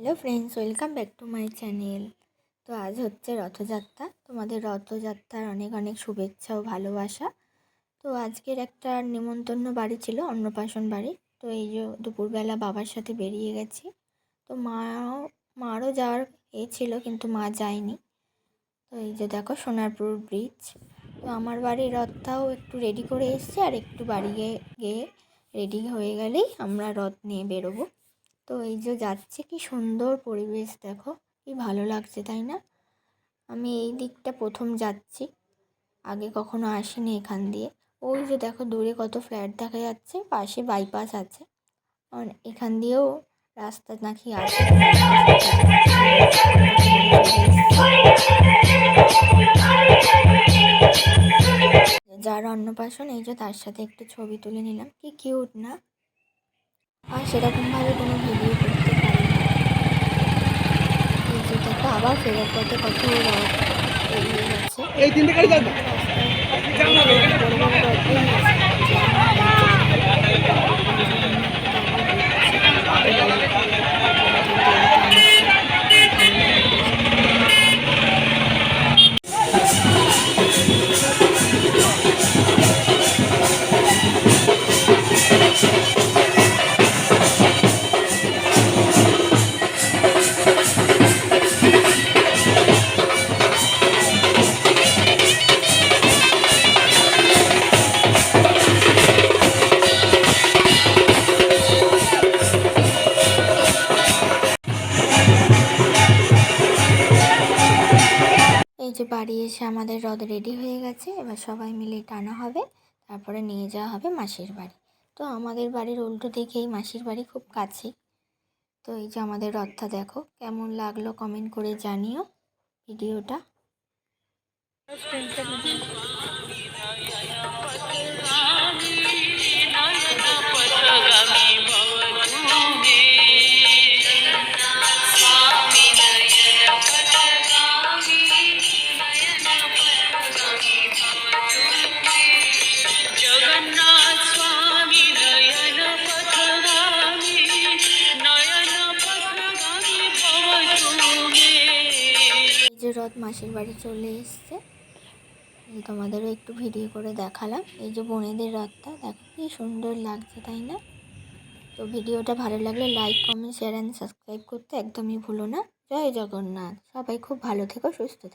Hello friends, welcome back to my channel. তো আজ হচ্ছে রথযাত্রা। তোমাদের রথযাত্রার অনেক অনেক শুভেচ্ছা ও ভালোবাসা। তো আজকের একটা নেমন্তন্ন বাড়ি ছিল, অন্নপ্রাশন বাড়ি। তো এই যে দুপুরবেলা বাবার সাথে বেরিয়ে গেছি। তো মারও যাওয়ার ছিল, কিন্তু মা যায়নি। তো এই যে দেখো সোনারপুর ব্রিজ। তো আমার বাড়ির রথটাও একটু রেডি করে এসছে, আর একটু বাড়ি গিয়ে রেডি হয়ে গেলেই আমরা রথ নিয়ে বেরোবো। তো এই যে যাচ্ছে, কি সুন্দর পরিবেশ দেখো, কি ভালো লাগছে তাই না? আমি এই দিকটা প্রথম যাচ্ছি, আগে কখনো আসিনি এখান দিয়ে। ওই যে দেখো দূরে কত ফ্ল্যাট দেখা যাচ্ছে, পাশে বাইপাস আছে। আর এখান দিয়েও রাস্তা নাকি আছে। যার অন্নপ্রাশন, এই যে তার সাথে একটু ছবি তুলে নিলাম, কি কিউট না? আর সেরকমভাবে কোনো ভিডিও করতে পারি না। দেখো আবার ফেরার পথে কত রথ এগিয়ে গেছে। এই বড় বড় রথই এই যে বাড়ি এসে আমাদের রথ রেডি হয়ে গেছে। এবার সবাই মিলে টানা হবে, তারপরে নিয়ে যাওয়া হবে মাসির বাড়ি। তো আমাদের বাড়ির উল্টো দিকেই মাসির বাড়ি, খুব কাছে। তো এই যে আমাদের রথটা দেখো, কেমন লাগলো কমেন্ট করে জানিও ভিডিওটা। যে রথ মাসির বাড়ি চলে এসছে, তোমাদেরও একটু ভিডিও করে দেখালাম। এই যে বোনেদের রথটা দেখো, কি সুন্দর লাগছে তাই না? তো ভিডিওটা ভালো লাগলে like, comment, share and subscribe করতে একদমই ভুলো না। জয় জগন্নাথ। সবাই খুব ভালো থেকো, সুস্থ থেকো।